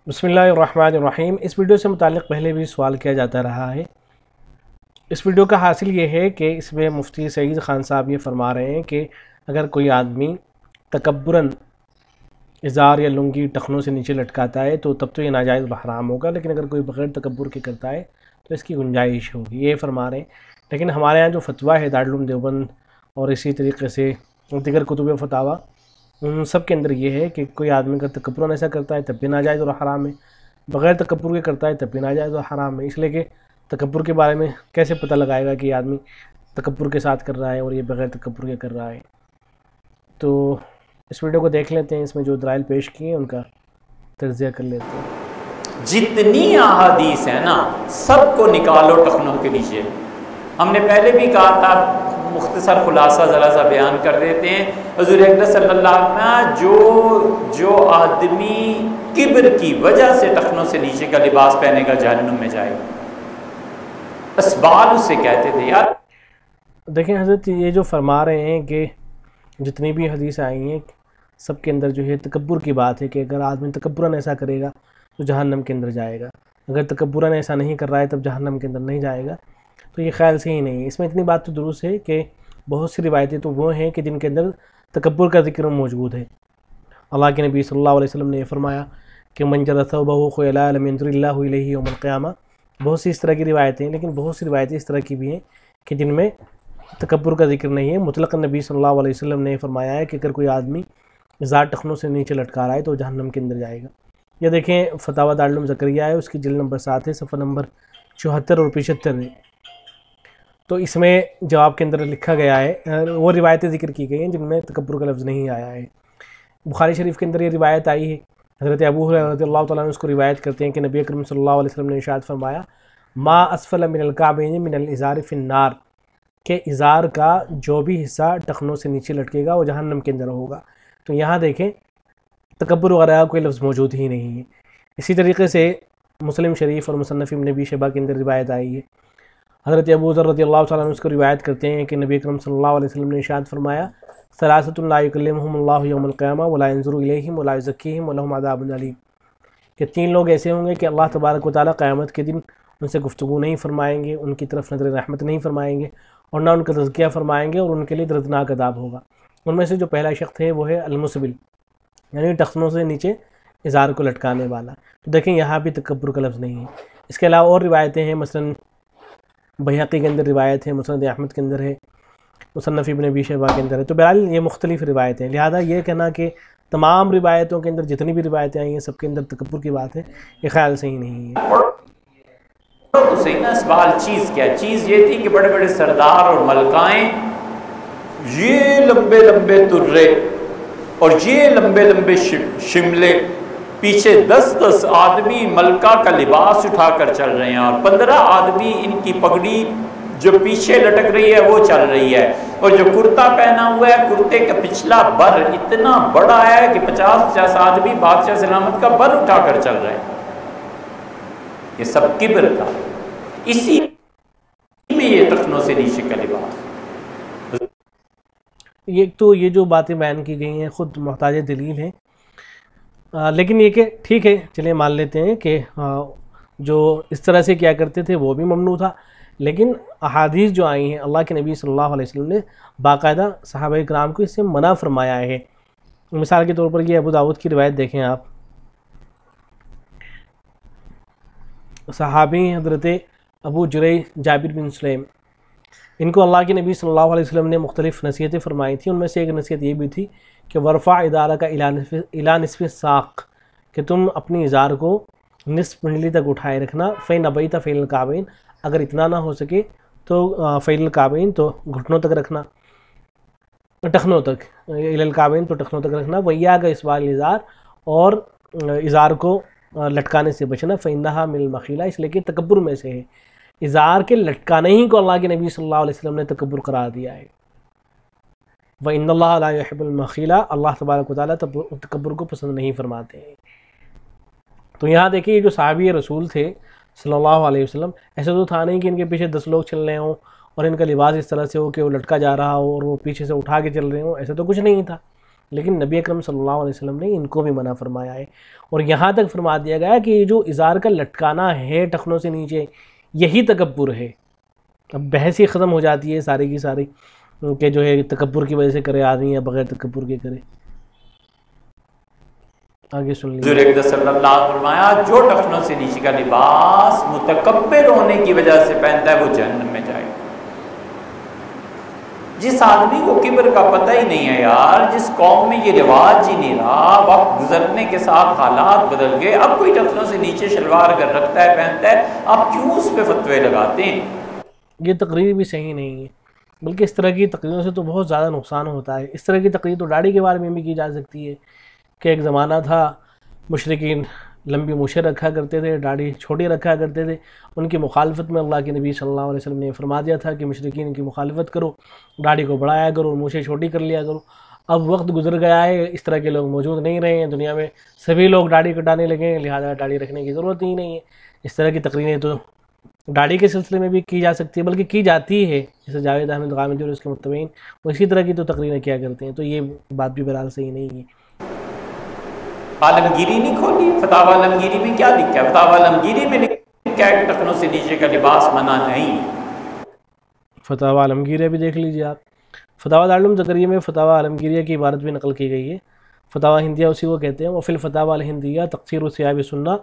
بسم اللہ الرحمن الرحیم۔ اس ویڈیو سے متعلق پہلے بھی سوال کیا جاتا رہا ہے۔ اس ویڈیو کا حاصل یہ ہے کہ اس میں مفتی سعید خان صاحب یہ فرما رہے ہیں کہ اگر کوئی آدمی تکبراً ازار یا لنگی ٹخنوں سے نیچے لٹکاتا ہے تو تب تو یہ ناجائز و حرام ہوگا، لیکن اگر کوئی بغیر تکبر کے کرتا ہے تو اس کی گنجائش ہوگی، یہ فرما رہے ہیں۔ لیکن ہمارے یہاں جو فتویٰ ہے دارالعلوم دیوبند اور اسی طریقے سے دیگر کتب فتاویٰ، ان سب کے اندر یہ ہے کہ کوئی آدمی اگر تکبراً ایسا کرتا ہے تب بھی ناجائز اور حرام ہے، بغیر تکبر کے کرتا ہے تب بھی ناجائز اور حرام ہے۔ اس لیے کہ تکبر کے بارے میں کیسے پتہ لگائے گا کہ یہ آدمی تکبر کے ساتھ کر رہا ہے اور یہ بغیر تکبر کے کر رہا ہے؟ تو اس ویڈیو کو دیکھ لیتے ہیں، اس میں جو دلائل پیش کیے ہیں ان کا تجزیہ کر لیتے ہیں۔ جتنی احادیث ہیں نا سب کو نکالو ٹخنوں کے نیچے۔ ہم نے پہلے بھی کہا تھا، مختصر خلاصہ ذرا سا بیان کر دیتے ہیں۔ حضور اکرم صلی اللہ علیہ وسلم جو آدمی کبر کی وجہ سے ٹخنوں سے نیچے کا لباس پہنے گا جہنم میں جائے گا۔ اسبال اس سے کہتے تھے یار۔ دیکھیں حضرت، یہ جو فرما رہے ہیں کہ جتنی بھی حدیث آئی ہیں سب کے اندر جو ہے تکبر کی بات ہے کہ اگر آدمی تکبراً ایسا کرے گا تو جہنم کے اندر جائے گا، اگر تکبراً ایسا نہیں کر رہا ہے تب جہنم کے اندر نہیں جائے گا، تو یہ خیال سے ہی نہیں ہے۔ اس میں اتنی بات تو درست ہے کہ بہت سی روایتیں تو وہ ہیں کہ جن کے اندر تکبر کا ذکر موجود ہے۔ اللہ کے نبی صلی اللہ علیہ وسلم نے یہ فرمایا کہ من جر ثوبہ خیلاء لم ينظر اللہ الیہ یوم القیامہ۔ بہت سی اس طرح کی روایتیں ہیں، لیکن بہت سی روایتیں اس طرح کی بھی ہیں کہ جن میں تکبر کا ذکر نہیں ہے۔ مطلق نبی صلی اللہ علیہ وسلم نے یہ فرمایا ہے کہ اگر کوئی آدمی ازار ٹخنوں سے نیچے لٹکا رہا ہے تو جہنم کے اندر جائے گا۔ یہ دیکھیں فتاویٰ دارالعلوم زکریا ہے، اس کی جلد نمبر 7 ہے، صفحہ نمبر 74 اور 75 ہے۔ تو اس میں جواب کے اندر لکھا گیا ہے، وہ روایتیں ذکر کی گئی ہیں جن میں تکبر کا لفظ نہیں آیا ہے۔ بخاری شریف کے اندر یہ روایت آئی ہے، حضرت ابو ہریرہ رضی اللہ تعالیٰ عنہ اس کو روایت کرتے ہیں کہ نبی اکرم صلی اللہ علیہ وسلم نے ارشاد فرمایا ما اسفل من الکعبین من الازار فی النار، کہ ازار کا جو بھی حصہ ٹخنوں سے نیچے لٹکے گا وہ جہنم کے اندر ہوگا۔ تو یہاں دیکھیں تکبر وغیرہ کوئی لفظ موجود ہی نہیں ہے۔ اسی طریقے سے مسلم شریف اور مصنف ابن ابی شیبہ کے اندر روایت آئی ہے، حضرت ابو ذر رضی اللہ تعالیٰ عنہ اس کو روایت کرتے ہیں کہ نبی اکرم صلی اللہ علیہ وسلم نے ارشاد فرمایا ثلاثۃ لا یکلمہم اللہ یوم القیامہ ولا ینظر الیہم ولا یزکیہم ولہم عذاب علیم، کہ 3 لوگ ایسے ہوں گے کہ اللہ تبارک و تعالیٰ قیامت کے دن ان سے گفتگو نہیں فرمائیں گے، ان کی طرف نظر رحمت نہیں فرمائیں گے اور نہ ان کا تزکیہ فرمائیں گے، اور ان کے لیے دردناک عذاب ہوگا۔ ان میں سے جو پہلا شخص ہے وہ ہے المسبل، یعنی ٹخنوں سے نیچے ازار کو لٹکانے والا۔ تو دیکھیں یہاں بھی تکبر کا لفظ نہیں ہے۔ اس کے علاوہ اور روایتیں ہیں، مثلا بیہقی کے اندر روایت ہے، مسند احمد کے اندر ہے، مصنف ابن ابی شیبہ کے اندر ہے۔ تو بہرحال یہ مختلف روایتیں ہیں، لہذا یہ کہنا کہ تمام روایتوں کے اندر جتنی بھی روایتیں آئی ہیں سب کے اندر تکبر کی بات ہے، یہ خیال صحیح نہیں ہے۔ تو صحیح نا، سوال چیز کیا ہے؟ چیز یہ تھی کہ بڑے بڑے سردار اور ملکائیں یہ لمبے لمبے ترے اور یہ لمبے لمبے شملے، پیچھے 10 آدمی ملکہ کا لباس اٹھا کر چل رہے ہیں اور 15 آدمی ان کی پگڑی جو پیچھے لٹک رہی ہے وہ چل رہی ہے، اور جو کرتا پہنا ہوا ہے کرتے کا پچھلا بر اتنا بڑا ہے کہ 50 آدمی بادشاہ سلامت کا بر اٹھا کر چل رہے ہیں۔ یہ سب کبر کا، اسی میں یہ ٹخنوں سے نیچے کا لباس۔ یہ جو باتیں بیان کی گئی ہیں خود محتاج دلیل ہیں، لیکن یہ کہ ٹھیک ہے، چلیں مان لیتے ہیں کہ جو اس طرح سے کیا کرتے تھے وہ بھی ممنوع تھا، لیکن احادیث جو آئی ہیں اللہ کے نبی صلی اللہ علیہ وسلم نے باقاعدہ صحابہ کرام کو اس سے منع فرمایا ہے۔ مثال کے طور پر یہ ابو داؤد کی روایت دیکھیں آپ، صحابی حضرت ابو جریح جابر بن سلیم، ان کو اللہ کے نبی صلی اللہ علیہ وسلم نے مختلف نصیحتیں فرمائی تھیں۔ ان میں سے ایک نصیحت یہ بھی تھی کہ ورفع ادارک الی نصف الساق، کہ تم اپنی ازار کو نصف منڈلی تک اٹھائے رکھنا، فإن أبيت فإلى الكعبين، اگر اتنا نہ ہو سکے تو فإلى الكعبين تو گھٹنوں تک رکھنا، ٹخنوں تک، إلى الكعبين تو ٹخنوں تک رکھنا، وإياك إسبال الإزار، اور ازار کو لٹکانے سے بچنا، فإنها من المخيلة، اس لیے کہ تکبر میں سے ہے۔ ازار کے لٹکانے ہی کو اللہ کے نبی صلی اللہ علیہ وسلم نے تکبر قرار دیا ہے۔ وَإِنَّ اللَّهَ لَا يُحِبُّ الْمَخِيلَةَ، اللہ تبارک و تعالیٰ تکبر کو پسند نہیں فرماتے ہیں۔ تو یہاں دیکھیں یہ جو صحابی رسول تھے صلی اللہ علیہ وسلم، ایسا تو تھا نہیں کہ ان کے پیچھے 10 لوگ چل رہے ہوں اور ان کا لباس اس طرح سے ہو کہ وہ لٹکا جا رہا ہو اور وہ پیچھے سے اٹھا کے چل رہے ہوں، ایسا تو کچھ نہیں تھا۔ لیکن نبی اکرم صلی اللہ علیہ وسلم نے ان کو بھی منع فرمایا ہے، اور یہاں تک فرما دیا گیا کہ یہ جو ازار کا لٹکانا ہے ٹخنوں سے نیچے، یہی تکبر ہے۔ اب بحث ہی ختم ہو جاتی ہے ساری کی ساری کہ جو ہے تکبر کی وجہ سے کرے آدمی یا بغیر تکبر کے کرے۔ آگے سن لیجیے۔ حضور اقدس صلی اللہ علیہ وسلم فرمایا جو ٹخنوں سے نیچے کا لباس متکبر ہونے کی وجہ سے پہنتا ہے وہ جہنم میں جائے گا۔ جس آدمی کو کبر کا پتہ ہی نہیں ہے یار، جس قوم میں یہ رواج ہی نہیں رہا، وقت گزرنے کے ساتھ حالات بدل گئے، اب کوئی ٹخنوں سے نیچے شلوار اگر رکھتا ہے پہنتا ہے، آپ کیوں اس پہ فتوے لگاتے ہیں؟ یہ تقریر بھی صحیح نہیں ہے، بلکہ اس طرح کی تقریروں سے تو بہت زیادہ نقصان ہوتا ہے۔ اس طرح کی تقریر تو داڑھی کے بارے میں بھی کی جا سکتی ہے کہ ایک زمانہ تھا مشرکین لمبی مونچھیں رکھا کرتے تھے، داڑھی چھوٹی رکھا کرتے تھے، ان کی مخالفت میں اللہ کے نبی صلی اللہ علیہ وسلم نے فرما دیا تھا کہ مشرکین کی مخالفت کرو، داڑھی کو بڑھایا کرو، مونچھیں چھوٹی کر لیا کرو۔ اب وقت گزر گیا ہے، اس طرح کے لوگ موجود نہیں رہے ہیں دنیا میں، سبھی لوگ داڑھی کٹانے لگے ہیں، لہٰذا داڑھی رکھنے کی ضرورت ہی نہیں ہے۔ اس طرح کی تقریریں تو داڑھی کے سلسلے میں بھی کی جا سکتی ہے، بلکہ کی جاتی ہے، جیسے جاوید احمد غامدی اور اس کے متبعین وہ اسی طرح کی تو تقریریں کیا کرتے ہیں، تو یہ بات بھی بہرحال صحیح نہیں ہے۔ عالمگیری نہیں کھولی، فتاوی عالمگیری میں کیا لکھا ہے؟ فتاوی عالمگیری میں لکھا ہے کہ ٹخنوں سے نیچے کا لباس منع نہیں۔ فتاوی عالمگیریہ بھی دیکھ لیجیے آپ، فتاوی دارالعلوم زکریہ میں فتاوی عالمگیریہ کی عبارت بھی نقل کی گئی ہے۔ فتاوی ہندیہ اسی کو کہتے ہیں، وفی الفتاوی الہندیہ تقصیر ثیاب سنہ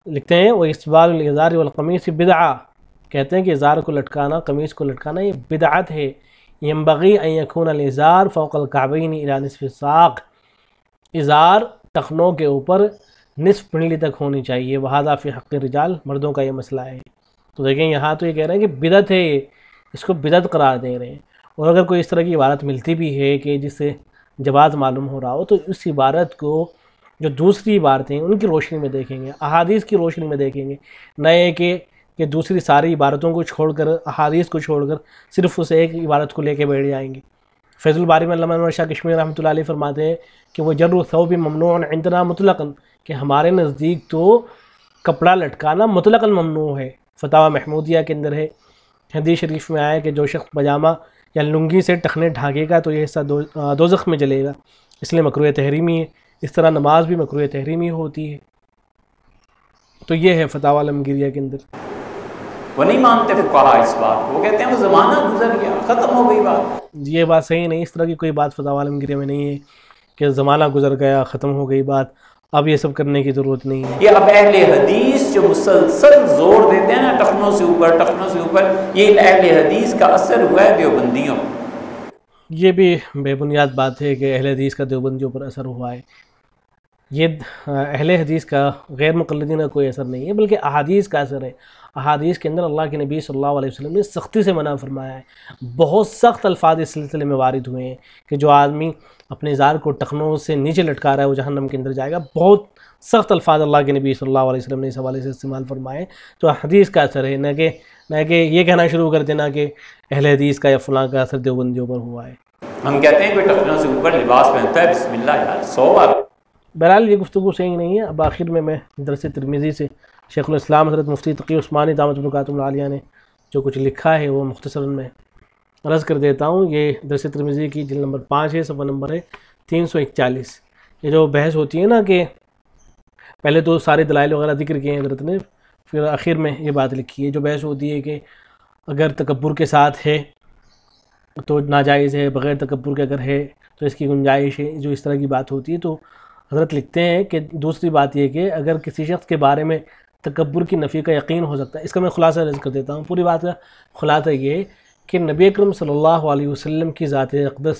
لکھتے ہیں، وہ اسبال الازار والقمیص بدعہ، کہتے ہیں کہ ازار کو لٹکانا، قمیص کو لٹکانا یہ بدعت ہے۔ ینبغی ان یکون الازار فوق الکعبین الی نصف الساق، ازار ٹخنوں کے اوپر نصف پنڈلی تک ہونی چاہیے، وہذا فی حق الرجال، مردوں کا یہ مسئلہ ہے۔ تو دیکھیں یہاں تو یہ کہہ رہے ہیں کہ بدعت ہے، اس کو بدعت قرار دے رہے ہیں، اور اگر کوئی اس طرح کی عبارت ملتی بھی ہے کہ جس سے جواز معلوم ہو رہا ہو تو اس عبارت کو جو دوسری عبارتیں ہیں ان کی روشنی میں دیکھیں گے، احادیث کی روشنی میں دیکھیں گے، نہ کہ دوسری ساری عبارتوں کو چھوڑ کر، احادیث کو چھوڑ کر صرف اس ایک عبارت کو لے کے بیٹھ جائیں گے۔ فیض الباری میں علامہ انور شاہ کشمیری رحمۃ اللہ علیہ فرماتے ہیں کہ وہ جر الثوب ممنوع عندنا مطلقاً، کہ ہمارے نزدیک تو کپڑا لٹکانا مطلقاً ممنوع ہے۔ فتاوی محمودیہ کے اندر ہے، حدیث شریف میں آیا کہ جو شخص پاجامہ یا لنگی سے ٹخنے ڈھانکے گا تو یہ حصہ دوزخ میں جلے گا، اس لیے مکروہ تحریمی ہے۔ اس طرح نماز بھی مکروہ تحریمی ہوتی ہے۔ تو یہ ہے فتاوی عالمگیریہ کے اندر۔ وہ نہیں مانتے فقہاء اس بات کو، وہ کہتے ہیں وہ زمانہ گزر گیا، ختم ہو گئی بات۔ یہ بات صحیح نہیں، اس طرح کی کوئی بات فتاوی عالمگیریہ میں نہیں ہے کہ زمانہ گزر گیا، ختم ہو گئی بات، اب یہ سب کرنے کی ضرورت نہیں ہے۔ یہ اب اہل حدیث جو مسلسل زور دیتے ہیں نا ٹخنوں سے اوپر، ٹخنوں سے اوپر، یہ اہل حدیث کا اثر ہوا ہے دیوبندیوں۔ یہ بھی بے بنیاد بات ہے کہ اہل حدیث کا دیوبندیوں پر اثر ہوا ہے۔ یہ اہل حدیث کا غیر مقلدین کا کوئی اثر نہیں ہے، بلکہ احادیث کا اثر ہے۔ احادیث کے اندر اللہ کے نبی صلی اللہ علیہ وسلم نے سختی سے منع فرمایا ہے، بہت سخت الفاظ اس سلسلے میں وارد ہوئے ہیں کہ جو آدمی اپنے ازار کو ٹخنوں سے نیچے لٹکا رہا ہے وہ جہنم کے اندر جائے گا۔ بہت سخت الفاظ اللہ کے نبی صلی اللہ علیہ وسلم نے اس حوالے سے استعمال فرمائے، تو حدیث کا اثر ہے، نہ کہ یہ کہنا شروع کر دینا کہ اہل حدیث کا یا فلاں کا اثر دیوبندیوں پر ہوا ہے۔ ہم کہتے ہیں کوئی ٹخنوں سے اوپر لباس پہنتا ہے، بسم اللہ یار 100 بار۔ بہرحال یہ گفتگو صحیح نہیں ہے۔ اب آخر میں درس ترمذی سے شیخ الاسلام حضرت مفتی تقی عثمانی دامت برکاتہ العالیہ نے جو کچھ لکھا ہے وہ مختصراً میں عرض کر دیتا ہوں۔ یہ درس ترمذی کی جلد نمبر 5 ہے، صفحہ نمبر ہے 341۔ یہ جو بحث ہوتی ہے نا کہ پہلے تو سارے دلائل وغیرہ ذکر کیے ہیں حضرت نے، پھر آخر میں یہ بات لکھی ہے، جو بحث ہوتی ہے کہ اگر تکبر کے ساتھ ہے تو ناجائز ہے، بغیر تکبر کے اگر ہے تو اس کی گنجائش ہے، جو اس طرح کی بات ہوتی ہے، تو حضرت لکھتے ہیں کہ دوسری بات یہ کہ اگر کسی شخص کے بارے میں تکبر کی نفی کا یقین ہو سکتا ہے۔ اس کا میں خلاصہ عرض کر دیتا ہوں۔ پوری بات کا خلاصہ یہ کہ نبی اکرم صلی اللہ علیہ وسلم کی ذات اقدس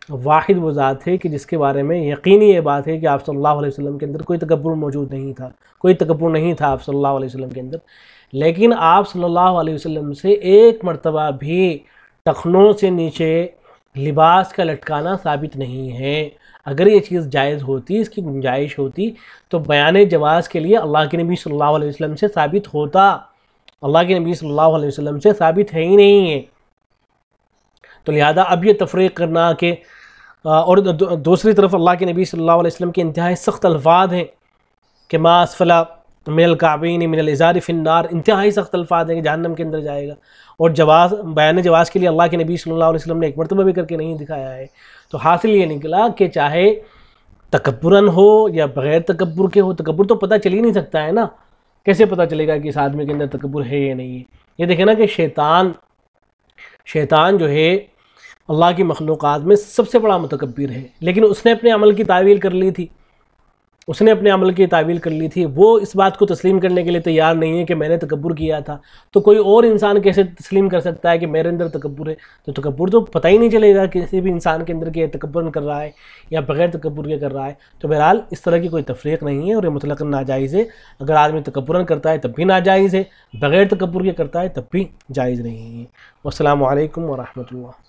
واحد وہ ذات ہے کہ جس کے بارے میں یقینی یہ بات ہے کہ آپ صلی اللہ علیہ وسلم کے اندر کوئی تکبر موجود نہیں تھا، کوئی تکبر نہیں تھا آپ صلی اللہ علیہ وسلم کے اندر، لیکن آپ صلی اللہ علیہ وسلم سے ایک مرتبہ بھی ٹخنوں سے نیچے لباس کا لٹکانا ثابت نہیں ہے۔ اگر یہ چیز جائز ہوتی، اس کی گنجائش ہوتی تو بیان جواز کے لیے اللہ کے نبی صلی اللہ علیہ وسلم سے ثابت ہوتا، اللہ کے نبی صلی اللہ علیہ وسلم سے ثابت ہے ہی نہیں ہے۔ تو لہذا اب یہ تفریق کرنا کہ اور دوسری طرف اللہ کے نبی صلی اللہ علیہ وسلم کے انتہائی سخت الفاظ ہیں کہ ما اسفل من الکعبین من الازار فی النار، انتہائی سخت الفاظ ہیں کہ جہنم کے اندر جائے گا، اور بیان جواز کے لیے اللہ کے نبی صلی اللہ علیہ وسلم نے ایک مرتبہ بھی کر کے نہیں دکھایا ہے۔ تو حاصل یہ نکلا کہ چاہے تکبراً ہو یا بغیر تکبر کے ہو، تکبر تو پتہ چل ہی نہیں سکتا ہے نا، کیسے پتہ چلے گا کہ اس آدمی کے اندر تکبر ہے یا نہیں ہے؟ یہ دیکھیں نا کہ شیطان جو ہے اللہ کی مخلوقات میں سب سے بڑا متکبر ہے، لیکن اس نے اپنے عمل کی تعویل کر لی تھی، وہ اس بات کو تسلیم کرنے کے لیے تیار نہیں ہے کہ میں نے تکبر کیا تھا، تو کوئی اور انسان کیسے تسلیم کر سکتا ہے کہ میرے اندر تکبر ہے؟ تو تکبر تو پتہ ہی نہیں چلے گا کسی بھی انسان کے اندر کہ تکبر کر رہا ہے یا بغیر تکبر کے کر رہا ہے۔ تو بہرحال اس طرح کی کوئی تفریق نہیں ہے اور یہ مطلقاً ناجائز ہے۔ اگر آدمی تکبر کرتا ہے تب بھی ناجائز ہے، بغیر تکبر کے کرتا ہے تب بھی جائز نہیں ہے۔ والسلام علیکم ورحمۃ اللہ۔